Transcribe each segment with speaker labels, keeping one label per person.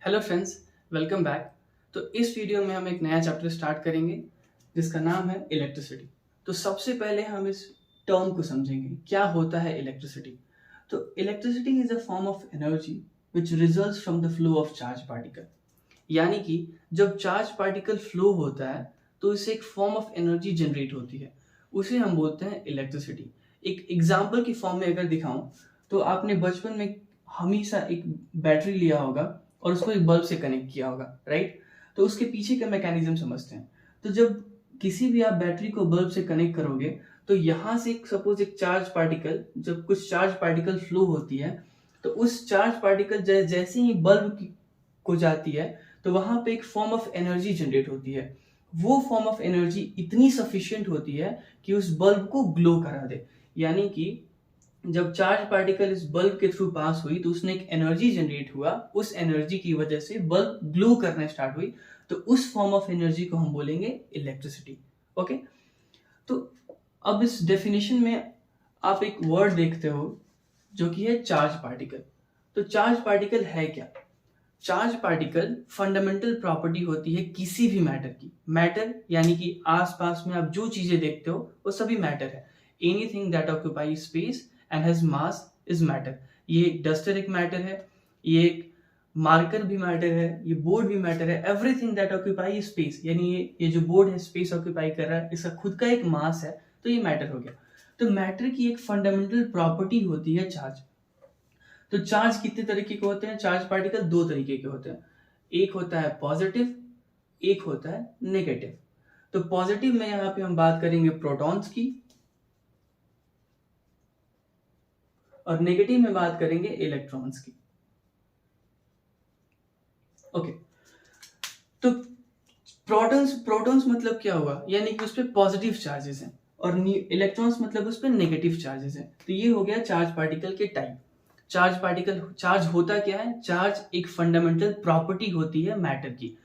Speaker 1: Hello friends, welcome back. तो इस video में हम एक नया चैप्टर स्टार्ट करेंगे जिसका नाम है इलेक्ट्रिसिटी। तो सबसे पहले हम इस टर्म को समझेंगे, क्या होता है इलेक्ट्रिसिटी। तो electricity is a form of energy which results from the flow of charge particle. यानी कि जब चार्ज पार्टिकल फ्लो होता है तो इससे एक फॉर्म ऑफ एनर्जी जनरेट होती है, उसे हम बोलते हैं इलेक्ट्रिसिटी। एक एग्जाम्पल की फॉर्म में अगर दिखाऊं तो आपने बचपन में हमेशा एक बैटरी लिया होगा और उसको एक बल्ब से कनेक्ट किया होगा, राइट। तो उसके पीछे का मैकेनिज्म समझते हैं। तो जब किसी भी आप बैटरी को बल्ब से कनेक्ट करोगे तो यहाँ से सपोज एक चार्ज पार्टिकल, जब कुछ चार्ज पार्टिकल फ्लो होती है तो उस चार्ज पार्टिकल जैसे ही बल्ब को जाती है तो वहां पे एक फॉर्म ऑफ एनर्जी जनरेट होती है। वो फॉर्म ऑफ एनर्जी इतनी सफिशिएंट होती है कि उस बल्ब को ग्लो करा दे। यानी कि जब चार्ज पार्टिकल इस बल्ब के थ्रू पास हुई तो उसने एक एनर्जी जनरेट हुआ, उस एनर्जी की वजह से बल्ब ग्लो करना स्टार्ट हुई, तो उस फॉर्म ऑफ एनर्जी को हम बोलेंगे इलेक्ट्रिसिटी। ओके, तो अब इस डेफिनेशन में आप एक वर्ड देखते हो जो कि है चार्ज पार्टिकल। तो चार्ज पार्टिकल है क्या? चार्ज पार्टिकल फंडामेंटल प्रॉपर्टी होती है किसी भी मैटर की। मैटर यानी कि आसपास में आप जो चीजें देखते हो वो सभी मैटर है। Anything that occupy space and has mass is matter. ये एक डस्टर एक मैटर है, ये एक मार्कर भी मैटर है, ये बोर्ड भी मैटर है। एवरीथिंग दैट ऑक्यूपाई स्पेस, यानी ये जो बोर्ड है स्पेस ऑक्यूपाई कर रहा है, इसका खुद का एक मास है, तो ये मैटर हो गया। तो मैटर की एक फंडामेंटल प्रॉपर्टी होती है चार्ज। तो चार्ज कितने तरीके के होते हैं? चार्ज पार्टिकल दो तरीके के होते हैं, एक होता है पॉजिटिव, एक होता है नेगेटिव। तो पॉजिटिव में यहां पे हम बात करेंगे प्रोटॉन्स की, और नेगेटिव में बात करेंगे इलेक्ट्रॉन्स की। ओके, तो प्रोटॉन्स प्रोटॉन्स मतलब क्या हुआ? यानी कि उस पर पॉजिटिव चार्जेस हैं, और इलेक्ट्रॉन्स मतलब उस पर नेगेटिव चार्जेस हैं। तो ये हो गया चार्ज पार्टिकल के टाइप। चार्ज पार्टिकल, चार्ज होता क्या है? चार्ज एक फंडामेंटल प्रॉपर्टी होती है मैटर की।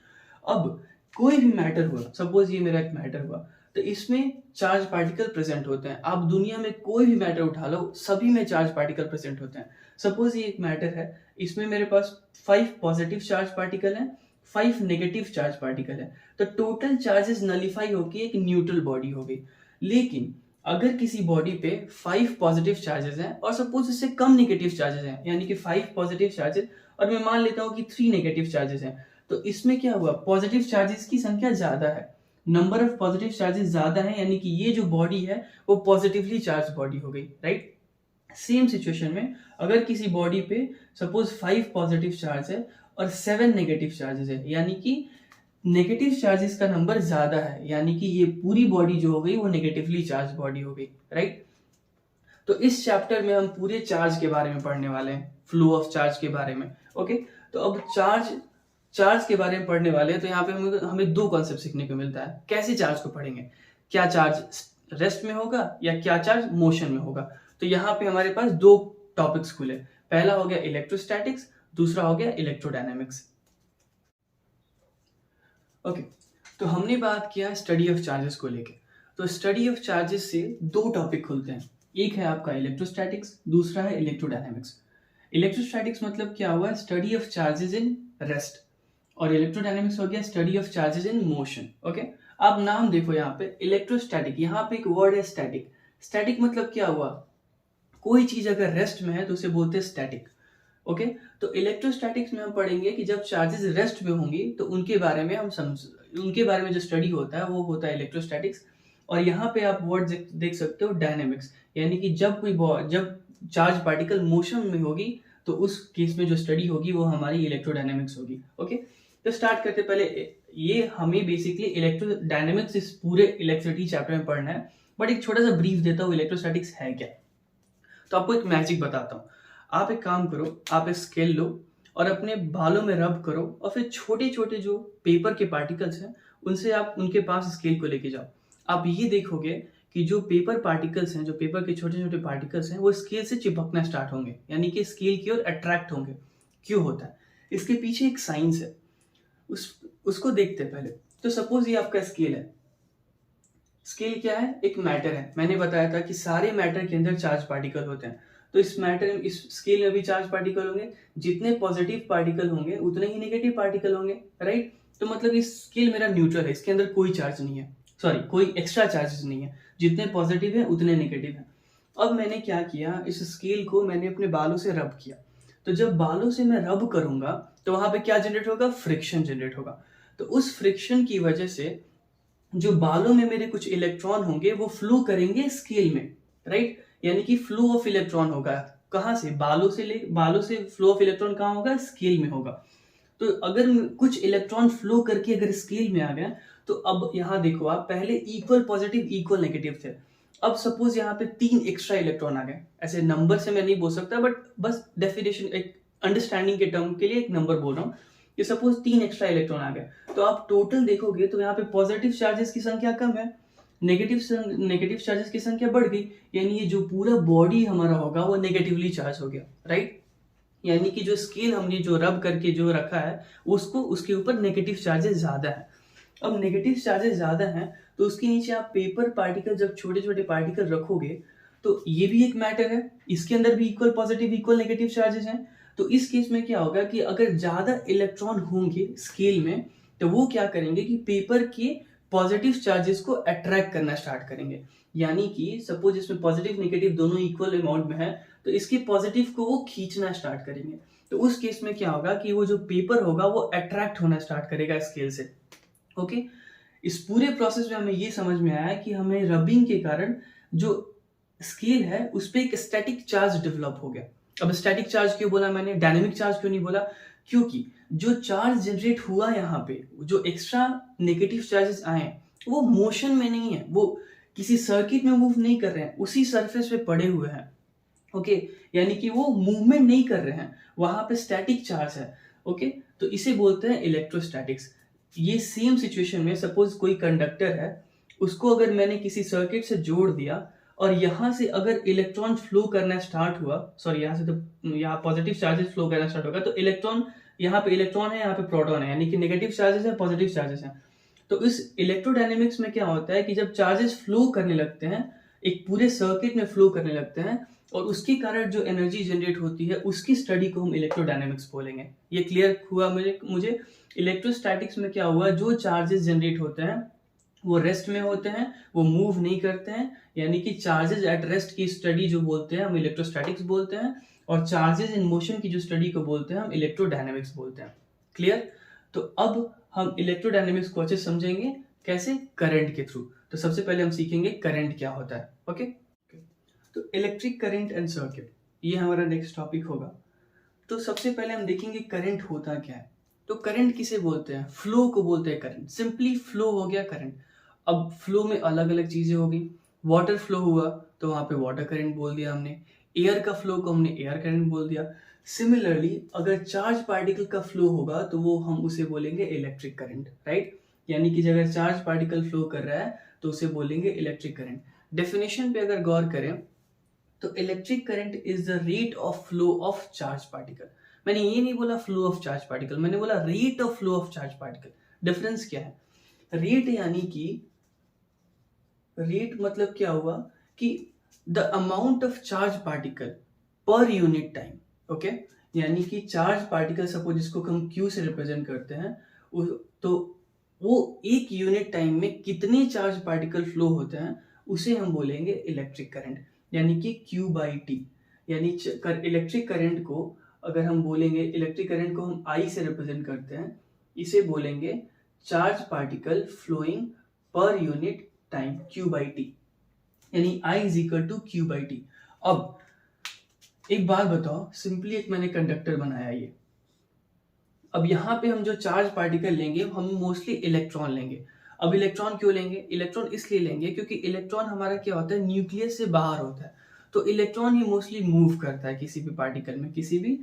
Speaker 1: अब कोई भी मैटर हुआ, सपोज ये मेरा एक मैटर हुआ, तो इसमें चार्ज पार्टिकल प्रेजेंट होते हैं। आप दुनिया में कोई भी मैटर उठा लो, सभी में चार्ज पार्टिकल प्रेजेंट होते हैं। सपोज ये एक मैटर है, इसमें मेरे पास 5 पॉजिटिव चार्ज पार्टिकल हैं, 5 नेगेटिव चार्ज पार्टिकल है, तो टोटल चार्जेस नलीफाई होकर एक न्यूट्रल बॉडी हो गई। लेकिन अगर किसी बॉडी पे 5 पॉजिटिव चार्जेस हैं और सपोज इससे कम नेगेटिव चार्जेस हैं, यानी कि 5 पॉजिटिव चार्जेस और मैं मान लेता हूं कि 3 नेगेटिव चार्जेस हैं, तो इसमें क्या हुआ? पॉजिटिव चार्जेस की संख्या ज्यादा है, नंबर ऑफ पॉजिटिव चार्जेस ज्यादा है, यानी कि ये जो बॉडी है वो पॉजिटिवली चार्ज बॉडी हो गई, राइट। सेम सिचुएशन में अगर किसी बॉडी पे सपोज 5 पॉजिटिव चार्ज है और 7 नेगेटिव चार्जेस है, यानी कि नेगेटिव चार्जेस का नंबर ज्यादा है, यानी कि ये पूरी बॉडी जो हो गई वो नेगेटिवली चार्ज बॉडी हो गई, राइट। तो इस चैप्टर में हम पूरे चार्ज के बारे में पढ़ने वाले हैं, फ्लो ऑफ चार्ज के बारे में। ओके, तो अब चार्ज के बारे में पढ़ने वाले हैं, तो यहाँ पे हमें दो कॉन्सेप्ट सीखने को मिलता है। कैसे चार्ज को पढ़ेंगे? क्या चार्ज रेस्ट में होगा या क्या चार्ज मोशन में होगा? तो यहाँ पे हमारे पास दो टॉपिक्स खुले। पहला हो गया इलेक्ट्रोस्टैटिक्स, दूसरा हो गया इलेक्ट्रोडायनेमिक्स। ओके, तो हमने बात किया स्टडी ऑफ चार्जेस को लेके। तो स्टडी ऑफ चार्जेस से दो टॉपिक खुलते हैं, एक है आपका इलेक्ट्रोस्टैटिक्स, दूसरा है इलेक्ट्रोडायनेमिक्स। इलेक्ट्रोस्टैटिक्स मतलब क्या हुआ? Study of charges in rest, और इलेक्ट्रोडायनेमिक्स हो गया study of charges in motion. Okay, आप नाम देखो यहाँ पे इलेक्ट्रोस्टैटिक, यहाँ पे एक वर्ड है स्टैटिक। स्टैटिक मतलब क्या हुआ? कोई चीज अगर रेस्ट में है तो उसे बोलते हैं स्टैटिक। ओके, तो इलेक्ट्रोस्टैटिक्स में हम पढ़ेंगे कि जब चार्जेस रेस्ट में होंगी तो उनके बारे में उनके बारे में जो स्टडी होता है वो होता है इलेक्ट्रोस्टैटिक्स। और यहाँ पे आप वर्ड देख सकते हो डायनेमिक्स, यानी कि जब चार्ज पार्टिकल मोशन में होगी तो उस केस में जो स्टडी होगी वो हमारी इलेक्ट्रोडायनेमिक्स होगी। ओके, तो स्टार्ट करते पहले ये हमें बेसिकली इलेक्ट्रोडायनेमिक्स इस पूरे इलेक्ट्रिसिटी चैप्टर में पढ़ना है, बट एक छोटा सा ब्रीफ देता हूँ इलेक्ट्रोस्टैटिक्स है क्या। तो आपको एक मैजिक बताता हूँ। आप एक काम करो, आप एक स्केल लो और अपने बालों में रब करो, और फिर छोटे छोटे जो पेपर के पार्टिकल्स हैं उनसे आप उनके पास स्केल को लेके जाओ। आप ये देखोगे कि जो पेपर पार्टिकल्स हैं, जो पेपर के छोटे छोटे पार्टिकल्स हैं, वो स्केल से चिपकना स्टार्ट होंगे, यानी कि स्केल की ओर अट्रैक्ट होंगे। क्यों होता है? इसके पीछे एक साइंस है, उसको देखते हैं पहले। तो सपोज ये आपका स्केल है। स्केल क्या है? एक मैटर है। मैंने बताया था कि सारे मैटर के अंदर चार्ज पार्टिकल होते हैं। तो इस स्केल में भी चार्ज पार्टिकल होंगे, जितने पॉजिटिव पार्टिकल होंगे उतने ही नेगेटिव पार्टिकल होंगे, राइट। तो मतलब इस स्केल मेरा न्यूट्रल है, इसके अंदर कोई चार्ज नहीं है, सॉरी कोई एक्स्ट्रा चार्जेस नहीं है, जितने पॉजिटिव है उतने नेगेटिव है। अब मैंने क्या किया, इस स्केल को मैंने अपने बालों से रब किया। तो जब बालों से मैं रब करूंगा तो वहां पे क्या जनरेट होगा, फ्रिक्शन जनरेट होगा। तो उस फ्रिक्शन की वजह से जो बालों में मेरे कुछ इलेक्ट्रॉन होंगे वो फ्लो करेंगे स्केल में, राइट। यानी कि फ्लो ऑफ इलेक्ट्रॉन होगा कहां से, बालों से फ्लो ऑफ इलेक्ट्रॉन कहां होगा, स्केल में होगा। तो अगर कुछ इलेक्ट्रॉन फ्लो करके अगर स्केल में आ गया तो अब यहां देखो आप, पहले इक्वल पॉजिटिव इक्वल नेगेटिव थे, अब सपोज यहाँ पे 3 एक्स्ट्रा इलेक्ट्रॉन आ गए। ऐसे नंबर से मैं नहीं बोल सकता, बट बस डेफिनेशन एक अंडरस्टैंडिंग के टर्म के लिए एक नंबर बोल रहा हूँ कि सपोज 3 एक्स्ट्रा इलेक्ट्रॉन आ गए, तो आप टोटल देखोगे तो यहाँ पे पॉजिटिव चार्जेस की संख्या कम है, नेगेटिव चार्जेस की संख्या बढ़ गई, यानी ये जो पूरा बॉडी हमारा होगा वो नेगेटिवली चार्ज हो गया, राइट। यानी कि जो स्केल हमने जो रब करके जो रखा है उसको, उसके ऊपर नेगेटिव चार्जेस ज्यादा है। अब नेगेटिव चार्जेस ज्यादा हैं तो उसके नीचे आप पेपर पार्टिकल, जब छोटे छोटे पार्टिकल रखोगे तो ये भी एक मैटर है, इसके अंदर भी equal positive equal negative charges हैं। तो इस केस में क्या होगा कि अगर ज्यादा इलेक्ट्रॉन होंगे स्केल में तो वो क्या करेंगे कि पेपर के पॉजिटिव चार्जेस को अट्रैक्ट करना स्टार्ट करेंगे। यानी कि सपोज इसमें पॉजिटिव नेगेटिव दोनों इक्वल अमाउंट में है तो इसके पॉजिटिव को वो खींचना स्टार्ट करेंगे। तो उस केस में क्या होगा कि वो जो पेपर होगा वो अट्रैक्ट होना स्टार्ट करेगा स्केल से, ओके। इस पूरे प्रोसेस में हमें ये समझ में आया कि हमें रबिंग के कारण जो स्केल है उस पर एक स्टैटिक चार्ज डेवलप हो गया। अब स्टैटिक चार्ज क्यों बोला मैंने, डायनेमिक चार्ज क्यों नहीं बोला, क्योंकि जो चार्ज जनरेट हुआ यहाँ पे, जो एक्स्ट्रा नेगेटिव चार्जेस आए वो मोशन में नहीं है, वो किसी सर्किट में मूव नहीं कर रहे हैं, उसी सरफेस पे पड़े हुए हैं, ओके। यानी कि वो मूवमेंट नहीं कर रहे हैं, वहां पे स्टैटिक चार्ज है, ओके। तो इसे बोलते हैं इलेक्ट्रोस्टैटिक्स। ये सेम सिचुएशन में सपोज कोई कंडक्टर है, उसको अगर मैंने किसी सर्किट से जोड़ दिया और यहां से अगर इलेक्ट्रॉन फ्लो करना स्टार्ट हुआ, सॉरी यहाँ से तो यहाँ पॉजिटिव चार्जेस फ्लो करना स्टार्ट होगा, तो इलेक्ट्रॉन, यहाँ पे इलेक्ट्रॉन है, यहाँ पे प्रोटॉन है, यानी कि नेगेटिव चार्जेस है पॉजिटिव चार्जेस है। तो इस इलेक्ट्रोडायनेमिक्स में क्या होता है कि जब चार्जेस फ्लो करने लगते हैं, एक पूरे सर्किट में फ्लो करने लगते हैं और उसके कारण जो एनर्जी जनरेट होती है उसकी स्टडी को हम इलेक्ट्रोडायनेमिक्स बोलेंगे। ये क्लियर हुआ मुझे इलेक्ट्रोस्टैटिक्स में क्या हुआ, जो चार्जेस जनरेट होते हैं वो रेस्ट में होते हैं, वो मूव नहीं करते हैं, यानी कि चार्जेस एट रेस्ट की स्टडी जो बोलते हैं हम इलेक्ट्रोस्टैटिक्स बोलते हैं, और चार्जेस इन मोशन की जो स्टडी को बोलते हैं हम इलेक्ट्रोडायनेमिक्स बोलते हैं। क्लियर। तो अब हम इलेक्ट्रोडायनेमिक्स को अच्छे समझेंगे, कैसे, करंट के थ्रू। तो सबसे पहले हम सीखेंगे करंट क्या होता है, ओके। तो इलेक्ट्रिक करंट एंड सर्किट, ये हमारा नेक्स्ट टॉपिक होगा। तो सबसे पहले हम देखेंगे करंट होता क्या है। तो करंट किसे बोलते हैं, फ्लो को बोलते हैं करंट, सिंपली फ्लो हो गया करंट। अब फ्लो में अलग अलग चीजें हो गई, वाटर फ्लो हुआ तो वहां पे वाटर करंट बोल दिया हमने, एयर का फ्लो को हमने एयर करंट बोल दिया। सिमिलरली अगर चार्ज पार्टिकल का फ्लो होगा तो वो हम उसे बोलेंगे इलेक्ट्रिक करंट, राइट। यानी कि अगर चार्ज पार्टिकल फ्लो कर रहा है तो उसे बोलेंगे इलेक्ट्रिक करंट। डेफिनेशन पे अगर गौर करें तो electric current is the rate of flow of charge particle. मैंने ये नहीं बोला फ्लो ऑफ चार्ज पार्टिकल, मैंने बोला rate of flow of charge particle. Difference क्या है, रेट यानी कि रेट मतलब क्या हुआ कि the amount of charge particle पर यूनिट टाइम, ओके। यानी कि चार्ज पार्टिकल सपोज जिसको हम क्यू से रिप्रेजेंट करते हैं, तो वो एक यूनिट टाइम में कितने चार्ज पार्टिकल फ्लो होते हैं उसे हम बोलेंगे इलेक्ट्रिक करंट, यानी कि Q बाई टी। यानी इलेक्ट्रिक करंट को अगर हम बोलेंगे, इलेक्ट्रिक करंट को हम I से रिप्रेजेंट करते हैं, इसे बोलेंगे charge particle flowing per unit time Q by टी, यानी I is equal to Q by टी। अब एक बात बताओ, सिंपली एक मैंने कंडक्टर बनाया ये, अब यहाँ पे हम जो चार्ज पार्टिकल लेंगे हम मोस्टली इलेक्ट्रॉन लेंगे। अब इलेक्ट्रॉन क्यों लेंगे, इलेक्ट्रॉन इसलिए लेंगे क्योंकि इलेक्ट्रॉन हमारा क्या होता है, न्यूक्लियस से बाहर होता है, तो इलेक्ट्रॉन ही मोस्टली मूव करता है किसी भी पार्टिकल में, किसी भी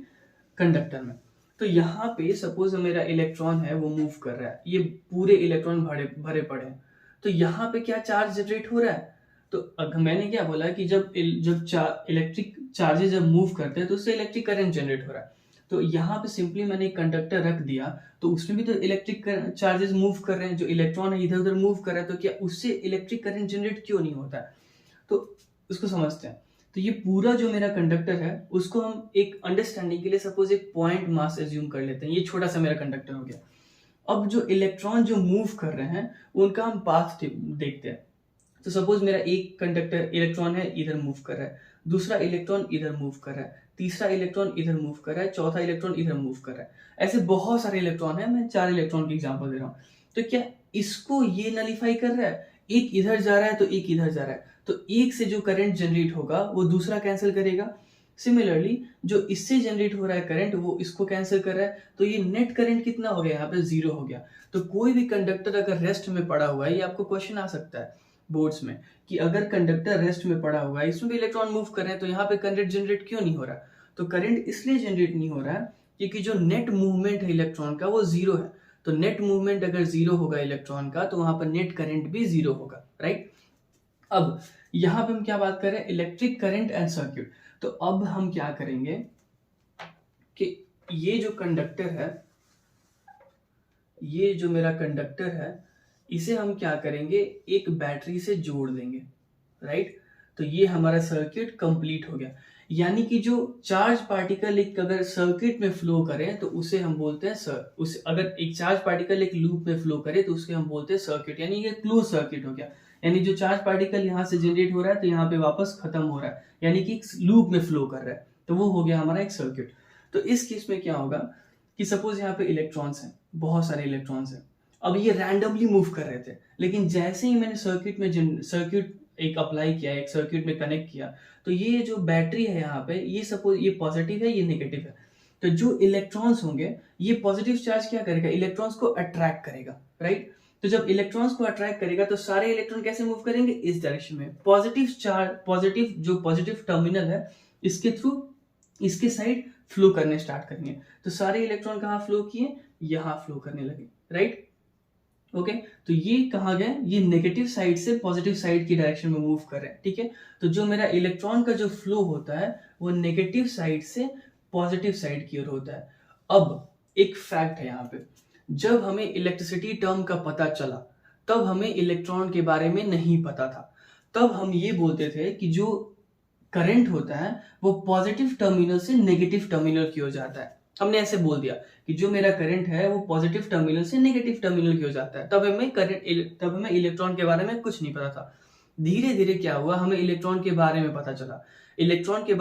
Speaker 1: कंडक्टर में। तो यहाँ पे सपोज मेरा इलेक्ट्रॉन है वो मूव कर रहा है, ये पूरे इलेक्ट्रॉन भरे पड़े हैं, तो यहाँ पे क्या चार्ज जनरेट हो रहा है। तो मैंने क्या बोला कि जब इलेक्ट्रिक चार्जेस जब मूव करते हैं तो उससे इलेक्ट्रिक करंट जनरेट हो रहा है। तो यहाँ पे सिंपली मैंने एक कंडक्टर रख दिया तो उसमें भी तो इलेक्ट्रिक चार्जेस मूव कर रहे हैं, जो इलेक्ट्रॉन है इधर उधर मूव कर रहा है, तो क्या उससे इलेक्ट्रिक करंट जनरेट क्यों नहीं होता है, तो उसको समझते हैं। तो ये पूरा जो मेरा कंडक्टर है उसको हम एक अंडरस्टैंडिंग के लिए सपोज एक पॉइंट मास एज्यूम कर लेते हैं। ये छोटा सा मेरा कंडक्टर हो गया। अब जो इलेक्ट्रॉन जो मूव कर रहे हैं उनका हम पाथ देखते हैं। तो सपोज मेरा एक कंडक्टर इलेक्ट्रॉन है, इधर मूव कर रहा है, दूसरा इलेक्ट्रॉन इधर मूव कर रहा है, तीसरा इलेक्ट्रॉन इधर मूव कर रहा है, चौथा इलेक्ट्रॉन इधर मूव कर रहा है। ऐसे बहुत सारे इलेक्ट्रॉन है, मैं 4 इलेक्ट्रॉन की एग्जांपल दे रहा हूँ। तो क्या इसको ये नलीफाई कर रहा है? एक इधर जा रहा है तो एक इधर जा रहा है, तो एक से जो करंट जनरेट होगा वो दूसरा कैंसिल करेगा। सिमिलरली जो इससे जनरेट हो रहा है करंट वो इसको कैंसिल कर रहा है, तो ये नेट करंट कितना हो गया? यहाँ पे 0 हो गया। तो कोई भी कंडक्टर अगर रेस्ट में पड़ा हुआ है, ये आपको क्वेश्चन आ सकता है बोर्ड्स में कि अगर कंडक्टर रेस्ट में पड़ा हुआ है, इसमें भी इलेक्ट्रॉन मूव कर रहे हैं, तो यहाँ पे करंट जनरेट क्यों नहीं हो रहा? तो करंट इसलिए जनरेट नहीं हो रहा है क्योंकि जो नेट मूवमेंट है इलेक्ट्रॉन का वो 0 है। तो नेट मूवमेंट अगर 0 होगा इलेक्ट्रॉन का, तो वहां पर नेट करंट भी 0 होगा, राइट। अब यहाँ पे हम क्या बात कर रहे हैं? Electric current and circuit. तो अब हम क्या करेंगे कि ये जो कंडक्टर है, ये जो मेरा कंडक्टर है, इसे हम क्या करेंगे? एक बैटरी से जोड़ देंगे, राइट। तो ये हमारा सर्किट कंप्लीट हो गया। यानी कि जो चार्ज पार्टिकल एक अगर सर्किट में फ्लो करे तो उसे हम बोलते हैं अगर एक चार्ज पार्टिकल एक लूप में फ्लो करे तो उसके हम बोलते हैं सर्किट, यानी ये क्लोज सर्किट हो गया। यानी जो चार्ज पार्टिकल यहाँ से जनरेट हो रहा है तो यहाँ पे वापस खत्म हो रहा है, यानी कि लूप में फ्लो कर रहा है, तो वो हो गया हमारा एक सर्किट। तो इस केस में क्या होगा कि सपोज यहाँ पे इलेक्ट्रॉन्स हैं, बहुत सारे इलेक्ट्रॉन्स हैं। अब ये रैंडमली मूव कर रहे थे, लेकिन जैसे ही मैंने सर्किट एक अप्लाई किया, एक सर्किट में कनेक्ट किया, तो ये जो बैटरी है यहाँ पे, ये सपोज ये पॉजिटिव है, ये नेगेटिव है। तो जो इलेक्ट्रॉन्स होंगे, ये पॉजिटिव चार्ज क्या करेगा? इलेक्ट्रॉन्स को अट्रैक्ट करेगा, राइट। तो जब इलेक्ट्रॉन्स को अट्रैक्ट करेगा तो सारे इलेक्ट्रॉन कैसे मूव करेंगे? इस डायरेक्शन में। पॉजिटिव टर्मिनल है, इसके थ्रू इसके साइड फ्लो करने स्टार्ट करेंगे। तो सारे इलेक्ट्रॉन कहाँ फ्लो किए? यहाँ फ्लो करने लगे, राइट। ओके, तो ये कहाँ गए? ये नेगेटिव साइड से पॉजिटिव साइड की डायरेक्शन में मूव कर रहे हैं, ठीक है। तो जो मेरा इलेक्ट्रॉन का जो फ्लो होता है वो नेगेटिव साइड से पॉजिटिव साइड की ओर होता है। अब एक फैक्ट है यहाँ पे, जब हमें इलेक्ट्रिसिटी टर्म का पता चला तब हमें इलेक्ट्रॉन के बारे में नहीं पता था। तब हम ये बोलते थे कि जो करंट होता है वो पॉजिटिव टर्मिनल से नेगेटिव टर्मिनल की ओर जाता है। हमने ऐसे बोल दिया कि जो मेरा करंट है वो पॉजिटिव टर्मिनल से नेगेटिव टर्मिनल की ओर जाता है। तब हमें इलेक्ट्रॉन के बारे में कुछ नहीं पता था। धीरे धीरे क्या हुआ, हमें इलेक्ट्रॉन के बारे में पता चला। इलेक्ट्रॉन के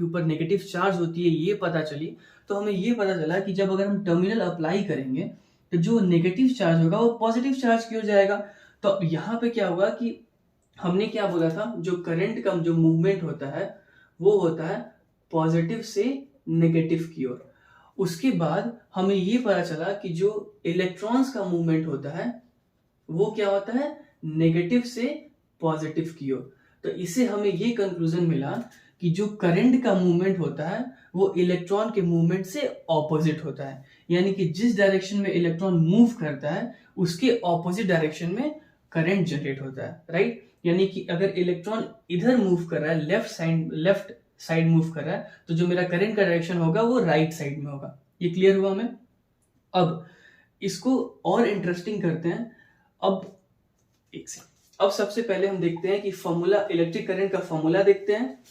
Speaker 1: ऊपर नेगेटिव चार्ज होती है, ये पता चली। तो हमें ये पता चला कि जब अगर हम टर्मिनल अप्लाई करेंगे तो जो नेगेटिव चार्ज होगा वो पॉजिटिव चार्ज की ओर जाएगा। तो अब यहाँ पे क्या हुआ कि हमने क्या बोला था, जो करंट का जो मूवमेंट होता है वो होता है पॉजिटिव से नेगेटिव की ओर। उसके बाद हमें ये पता चला कि जो इलेक्ट्रॉन्स का मूवमेंट होता है वो क्या होता है? नेगेटिव से पॉजिटिव की ओर। तो इससे हमें ये कंक्लूजन मिला कि जो करंट का मूवमेंट होता है वो इलेक्ट्रॉन के मूवमेंट से ऑपोजिट होता है। यानी कि जिस डायरेक्शन में इलेक्ट्रॉन मूव करता है उसके ऑपोजिट डायरेक्शन में करंट जनरेट होता है, राइट। यानी कि अगर इलेक्ट्रॉन इधर मूव कर रहा है, लेफ्ट साइड मूव कर रहा है, तो जो मेरा करंट का डायरेक्शन होगा वो राइट साइड में होगा। ये क्लियर हुआ हमें? अब इसको और इंटरेस्टिंग करते हैं। अब सबसे पहले हम देखते हैं कि फॉर्मूला, इलेक्ट्रिक करंट का फॉर्मूला देखते हैं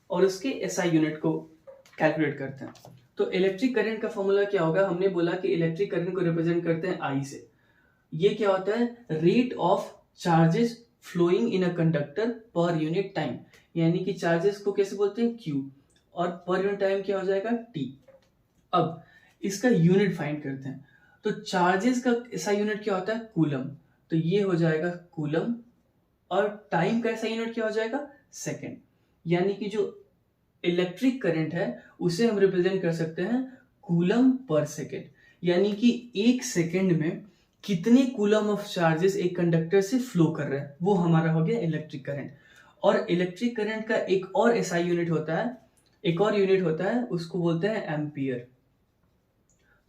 Speaker 1: और उसके एसआई यूनिट को कैलकुलेट करते हैं। तो इलेक्ट्रिक करंट का फॉर्मूला क्या होगा? हमने बोला कि इलेक्ट्रिक करंट को रिप्रेजेंट करते हैं आई से। ये क्या होता है? Rate of charges flowing in a conductor per unit time. यानी कि चार्जेस को कैसे बोलते हैं? Q, और पर यूनिट टाइम क्या हो जाएगा? T। अब इसका यूनिट फाइंड करते हैं। तो चार्जेस का ऐसा यूनिट क्या होता है? कूलम। तो ये हो जाएगा कूलम, और टाइम का ऐसा यूनिट क्या हो जाएगा? सेकेंड। यानी कि जो इलेक्ट्रिक करंट है उसे हम रिप्रेजेंट कर सकते हैं कूलम पर सेकेंड। यानी कि एक सेकेंड में कितने कूलम ऑफ चार्जेस एक कंडक्टर से फ्लो कर रहे हैं, वो हमारा हो गया इलेक्ट्रिक करंट। और इलेक्ट्रिक करंट का एक और एसआई यूनिट होता है, उसको बोलते हैं एम्पियर।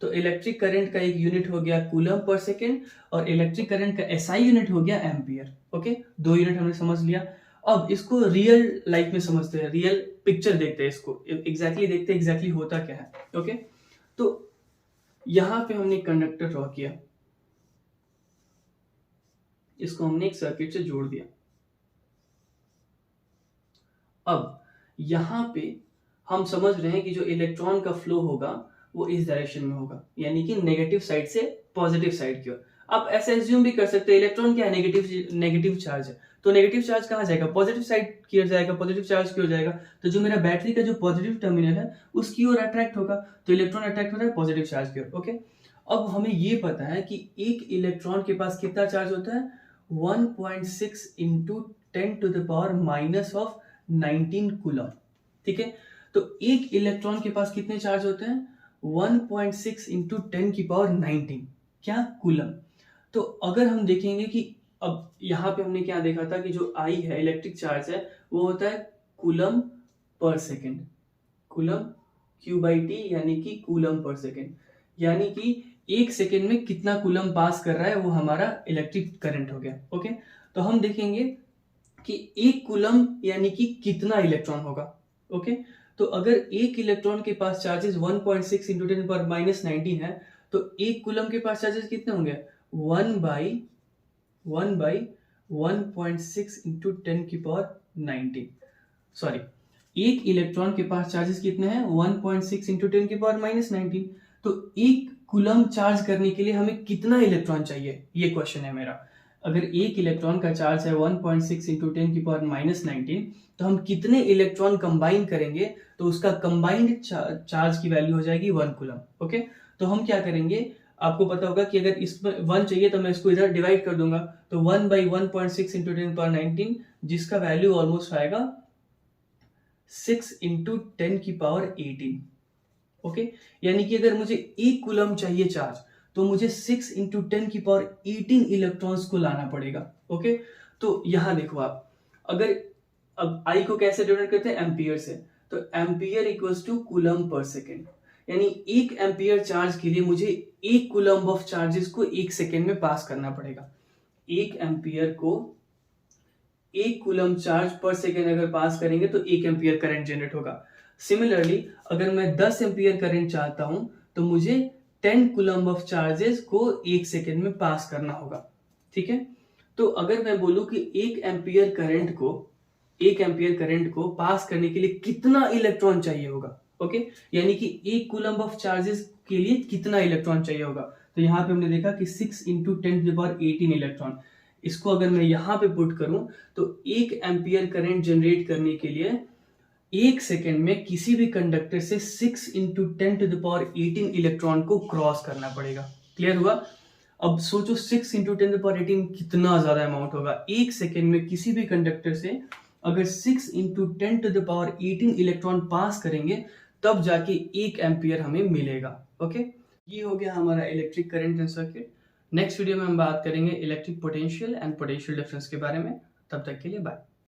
Speaker 1: तो इलेक्ट्रिक करंट का एक यूनिट हो गया कूलम पर सेकेंड, और इलेक्ट्रिक करंट का एसआई यूनिट हो गया एम्पियर। ओके, 2 यूनिट हमने समझ लिया। अब इसको रियल लाइफ में समझते हैं, रियल पिक्चर देखते हैं, इसको एग्जैक्टली देखते हैं एग्जैक्टली होता क्या है। ओके, तो यहां पे हमने कंडक्टर ड्रॉ किया, इसको हमने एक सर्किट से जोड़ दिया। अब यहाँ पे हम समझ रहे हैं कि जो इलेक्ट्रॉन का फ्लो होगा वो इस डायरेक्शन में होगा, यानी कि नेगेटिव साइड से पॉजिटिव साइड की ओर। आप ऐसे एज्यूम भी कर सकते हैं इलेक्ट्रॉन क्या है, नेगेटिव चार्ज है, तो नेगेटिव चार्ज कहाँ जाएगा, पॉजिटिव साइड की ओर जाएगा, पॉजिटिव चार्ज की ओर जाएगा, तो जो मेरा बैटरी का जो पॉजिटिव टर्मिनल है उसकी ओर अट्रैक्ट होगा, तो इलेक्ट्रॉन अट्रैक्ट हो रहा है पॉजिटिव चार्ज की ओर। ओके, अब हमें ये पता है कि एक इलेक्ट्रॉन के पास कितना चार्ज होता है, 1.6 into 10 to the power minus of 19 coulomb. ठीक है, तो एक इलेक्ट्रॉन के पास कितने चार्ज होते हैं, 1.6 इंटू 10 की पावर 19 क्या, कूलम। तो अगर हम देखेंगे कि अब यहाँ पे हमने क्या देखा था कि जो आई है, इलेक्ट्रिक चार्ज है, वो होता है coulomb per second, coulomb Q by टी, यानी कि कूलम पर सेकेंड, यानी कि एक सेकेंड में कितना कूलम पास कर रहा है वो हमारा इलेक्ट्रिक करंट हो गया। ओके, तो हम देखेंगे कि एक कूलम यानी कि कितना इलेक्ट्रॉन होगा। ओके, तो अगर एक इलेक्ट्रॉन के पास चार्जेस 1.6 इंटू 10 पर माइनस 19 है, तो एक कूलम के पास चार्जेस कितने होंगे, 1 बाई 1.6 इंटू 10 की पावर 19, सॉरी, एक इलेक्ट्रॉन के पास चार्जेस कितने हैं, 1.6 इंटू 10 की पावर माइनस 19। तो एक कूलम चार्ज करने के लिए हमें कितना इलेक्ट्रॉन चाहिए, ये क्वेश्चन है मेरा। अगर एक इलेक्ट्रॉन का चार्ज है 1.6 इंटू 10 की पावर माइनस 19, तो हम कितने इलेक्ट्रॉन कंबाइन करेंगे, तो उसका कंबाइंड चार्ज की वैल्यू हो जाएगी 1 कूलम। ओके, तो हम क्या करेंगे, आपको पता होगा कि अगर इसमें 1 चाहिए तो मैं इसको इधर डिवाइड कर दूंगा, तो 1 बाई 1.6 इंटू 10 पावर 19, जिसका वैल्यू ऑलमोस्ट आएगा 6 इंटू 10 की पावर 18। ओके, यानी कि अगर मुझे 1 कूलम चाहिए चार्ज, तो मुझे 6 इंटू 10 की पावर 18 इलेक्ट्रॉन्स को लाना पड़ेगा। ओके, तो यहां देखो आप, अगर अब आई को कैसे डिनोट करते हैं, एम्पियर से, तो ampere equals to coulomb per second, यानी 1 एम्पियर चार्ज के लिए मुझे 1 कूलम ऑफ चार्जेस को 1 सेकेंड में पास करना पड़ेगा। 1 एम्पियर को 1 कूलम चार्ज पर सेकेंड अगर पास करेंगे तो 1 एम्पियर करंट जनरेट होगा। सिमिलरली अगर मैं 10 एम्पियर करंट चाहता हूं, तो मुझे 10 कूलम ऑफ चार्जेस को 1 सेकेंड में पास करना होगा। ठीक है, तो अगर मैं बोलूं कि 1 एम्पियर करंट को पास करने के लिए कितना इलेक्ट्रॉन चाहिए होगा, ओके, यानी कि 1 कूलम ऑफ चार्जेस के लिए कितना इलेक्ट्रॉन चाहिए होगा, तो यहाँ पे हमने देखा कि 6 into 10 to the power 18 electron. इसको अगर मैं यहाँ पे पुट करूं, तो 1 एम्पियर करंट जनरेट करने के लिए 1 सेकेंड में किसी भी कंडक्टर से 6 into 10 to the power 18 electron को क्रॉस करना पड़ेगा। क्लियर हुआ? अब सोचो 6 इंटू 10 टू द पावर 18 कितना ज्यादा अमाउंट होगा। 1 सेकेंड में किसी भी कंडक्टर से अगर 6 into 10 to the power 18 electron pass करेंगे, तब जाके 1 एम्पियर हमें मिलेगा। ओके, ये हो गया हमारा electric current in circuit. Next video में हम बात करेंगे electric potential and potential difference के बारे में। तब तक के लिए बाय।